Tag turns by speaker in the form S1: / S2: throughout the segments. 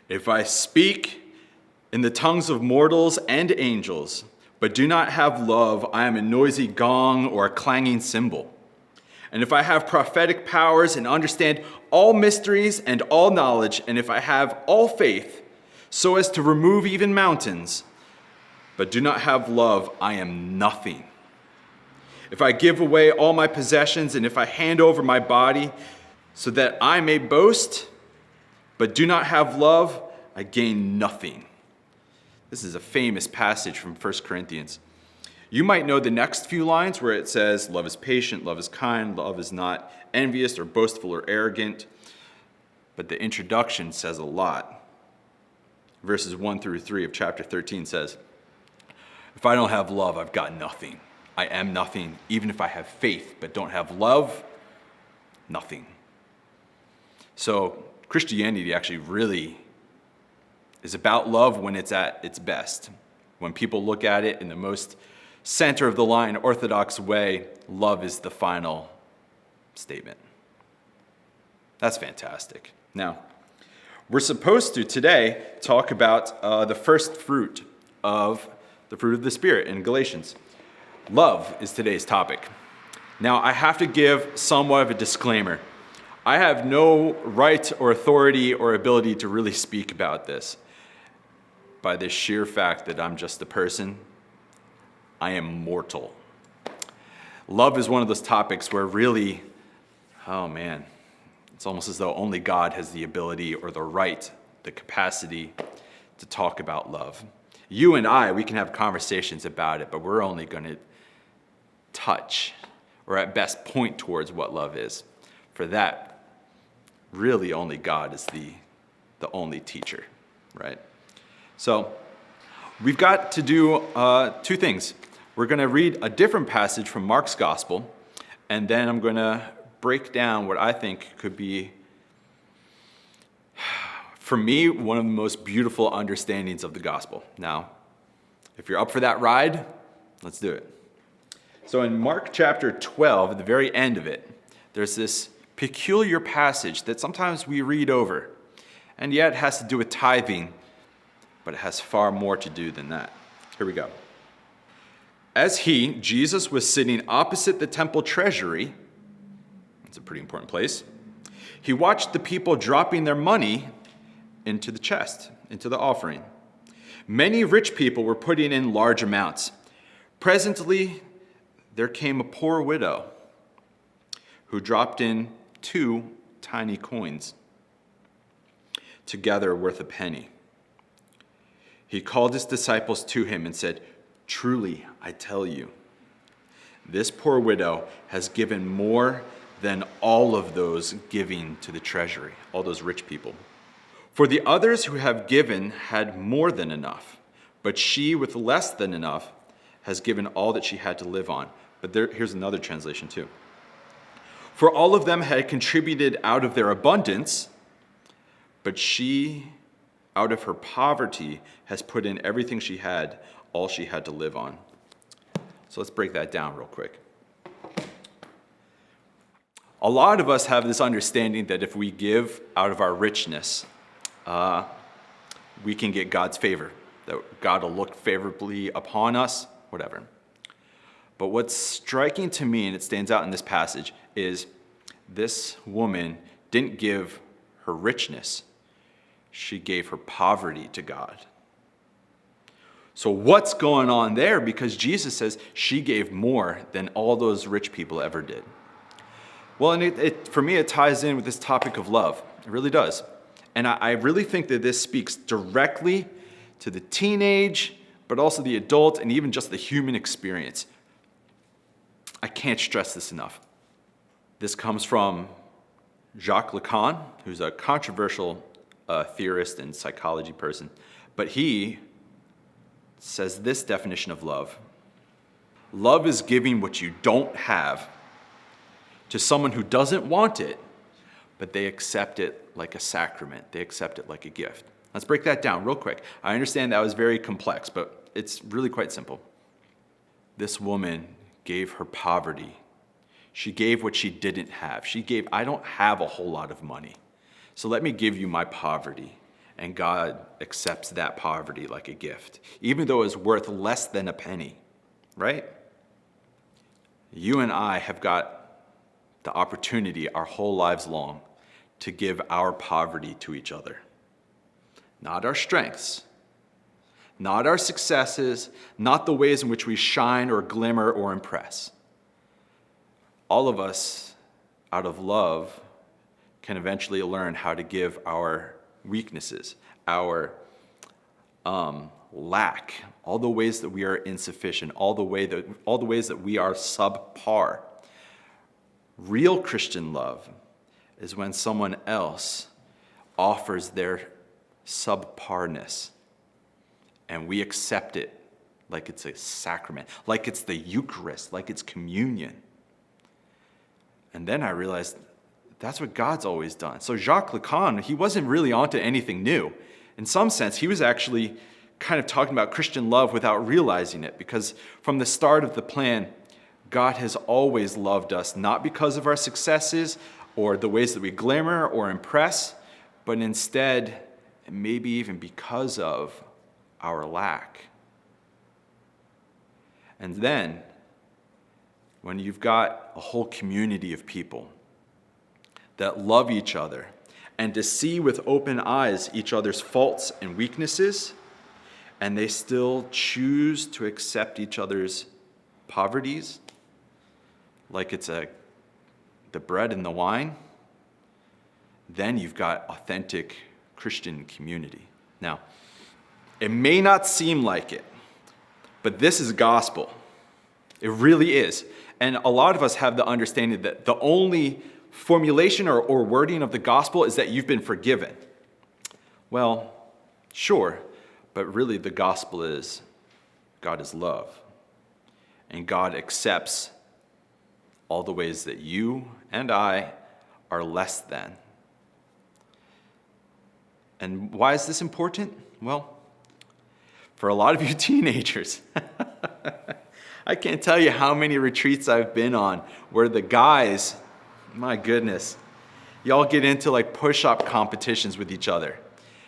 S1: If I speak in the tongues of mortals and angels, but do not have love, I am a noisy gong or a clanging cymbal. And if I have prophetic powers and understand all mysteries and all knowledge, and if I have all faith so as to remove even mountains, but do not have love, I am nothing. If I give away all my possessions, and if I hand over my body so that I may boast, but do not have love, I gain nothing. This is a famous passage from 1 Corinthians. You might know the next few lines where it says, love is patient, love is kind, love is not envious or boastful or arrogant. But the introduction says a lot. Verses 1 through 3 of chapter 13 says, if I don't have love, I've got nothing. I am nothing. Even if I have faith but don't have love, nothing. So Christianity actually really is about love when it's at its best. When people look at it in the most center of the line, orthodox way, love is the final statement. That's fantastic. Now, we're supposed to today talk about the first fruit of the Spirit in Galatians. Love is today's topic. Now, I have to give somewhat of a disclaimer. I have no right or authority or ability to really speak about this. By the sheer fact that I'm just a person, I am mortal. Love is one of those topics where really, oh man, it's almost as though only God has the ability or the right, the capacity to talk about love. You and I, we can have conversations about it, but we're only going to touch, or at best point towards what love is. For that, really only God is the only teacher, right? So we've got to do two things. We're going to read a different passage from Mark's gospel, and then I'm going to break down what I think could be, for me, one of the most beautiful understandings of the gospel. Now, if you're up for that ride, let's do it. So in Mark chapter 12, at the very end of it, there's this peculiar passage that sometimes we read over, and yet it has to do with tithing, but it has far more to do than that. Here we go. As he, Jesus, was sitting opposite the temple treasury, that's a pretty important place, he watched the people dropping their money into the chest, into the offering. Many rich people were putting in large amounts. Presently, there came a poor widow who dropped in 2 tiny coins, together worth a penny. He called his disciples to him and said, truly, I tell you, this poor widow has given more than all of those giving to the treasury, all those rich people. For the others who have given had more than enough, but she with less than enough has given all that she had to live on. But here's another translation too. For all of them had contributed out of their abundance, but she, out of her poverty, has put in everything she had, all she had to live on. So let's break that down real quick. A lot of us have this understanding that if we give out of our richness, we can get God's favor, that God will look favorably upon us, whatever. But what's striking to me, and it stands out in this passage, is this woman didn't give her richness. She gave her poverty to God. So what's going on there? Because Jesus says she gave more than all those rich people ever did. Well, and for me, it ties in with this topic of love. It really does. And I really think that this speaks directly to the teenage, but also the adult, and even just the human experience. I can't stress this enough. This comes from Jacques Lacan, who's a controversial theorist and psychology person. But he says this definition of love. Love is giving what you don't have to someone who doesn't want it, but they accept it like a sacrament. They accept it like a gift. Let's break that down real quick. I understand that was very complex, but it's really quite simple. This woman gave her poverty. She gave what she didn't have. She gave, I don't have a whole lot of money, so let me give you my poverty. And God accepts that poverty like a gift, even though it's worth less than a penny, right? You and I have got the opportunity our whole lives long to give our poverty to each other. Not our strengths, not our successes, not the ways in which we shine or glimmer or impress. All of us, out of love, can eventually learn how to give our weaknesses, our lack, all the ways that we are insufficient, all the ways that we are subpar. Real Christian love is when someone else offers their subparness and we accept it like it's a sacrament, like it's the Eucharist, like it's communion. And then I realized that's what God's always done. So Jacques Lacan, he wasn't really onto anything new. In some sense, he was actually kind of talking about Christian love without realizing it, because from the start of the plan, God has always loved us, not because of our successes or the ways that we glimmer or impress, but instead, and maybe even because of our lack. And then, when you've got a whole community of people that love each other and to see with open eyes each other's faults and weaknesses, and they still choose to accept each other's poverties like it's the bread and the wine, then you've got authentic Christian community. Now, it may not seem like it, but this is gospel. It really is. And a lot of us have the understanding that the only formulation or wording of the gospel is that you've been forgiven. Well, sure, but really the gospel is God is love. And God accepts all the ways that you and I are less than. And why is this important? Well, for a lot of you teenagers, I can't tell you how many retreats I've been on where the guys, my goodness, y'all get into like push-up competitions with each other.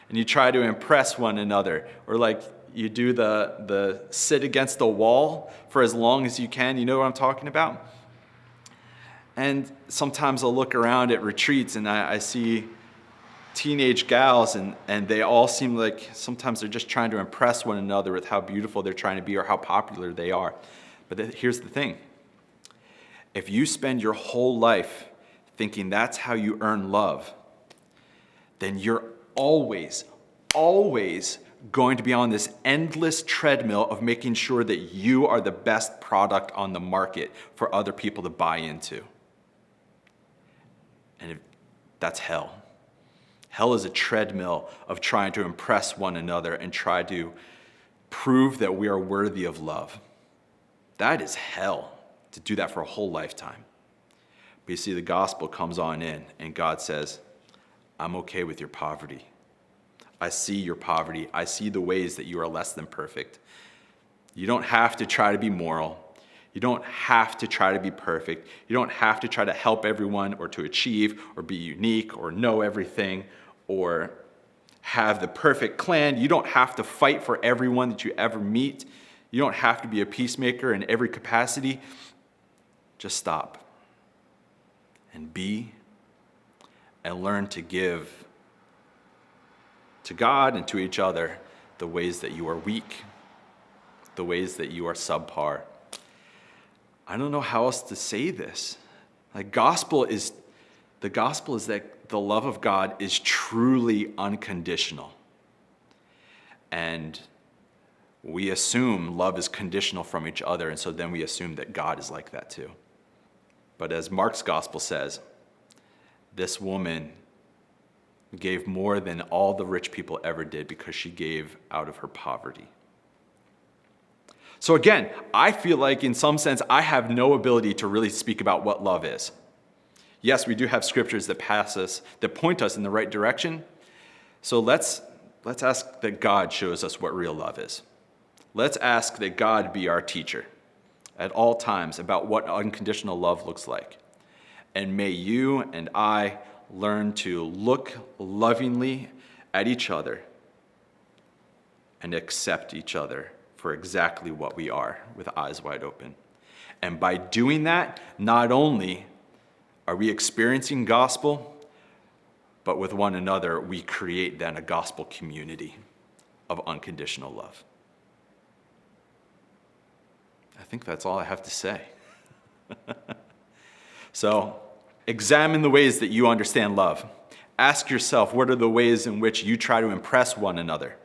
S1: And you try to impress one another. Or like you do the sit against the wall for as long as you can. You know what I'm talking about? And sometimes I'll look around at retreats and I see teenage gals and they all seem like sometimes they're just trying to impress one another with how beautiful they're trying to be or how popular they are. But here's the thing. If you spend your whole life thinking that's how you earn love, then you're always going to be on this endless treadmill of making sure that you are the best product on the market for other people to buy into. And that's hell. Hell is a treadmill of trying to impress one another and try to prove that we are worthy of love. That is hell, to do that for a whole lifetime. But you see, the gospel comes on in, and God says, I'm okay with your poverty. I see your poverty. I see the ways that you are less than perfect. You don't have to try to be moral. You don't have to try to be perfect. You don't have to try to help everyone or to achieve or be unique or know everything or have the perfect clan. You don't have to fight for everyone that you ever meet. You don't have to be a peacemaker in every capacity. Just stop and be and learn to give to God and to each other the ways that you are weak, the ways that you are subpar. I don't know how else to say this. The gospel is that the love of God is truly unconditional. And we assume love is conditional from each other, and so then we assume that God is like that too. But as Mark's gospel says, this woman gave more than all the rich people ever did because she gave out of her poverty. So again, I feel like in some sense I have no ability to really speak about what love is. Yes, we do have scriptures that point us in the right direction. So let's ask that God shows us what real love is. Let's ask that God be our teacher at all times about what unconditional love looks like. And may you and I learn to look lovingly at each other and accept each other for exactly what we are, with eyes wide open. And by doing that, not only are we experiencing gospel, but with one another, we create then a gospel community of unconditional love. I think that's all I have to say. So, examine the ways that you understand love. Ask yourself, what are the ways in which you try to impress one another?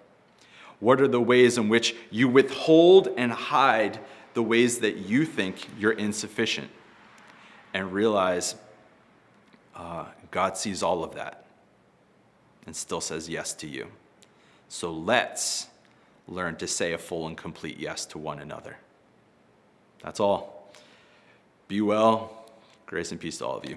S1: What are the ways in which you withhold and hide the ways that you think you're insufficient? And realize God sees all of that and still says yes to you. So let's learn to say a full and complete yes to one another. That's all. Be well. Grace and peace to all of you.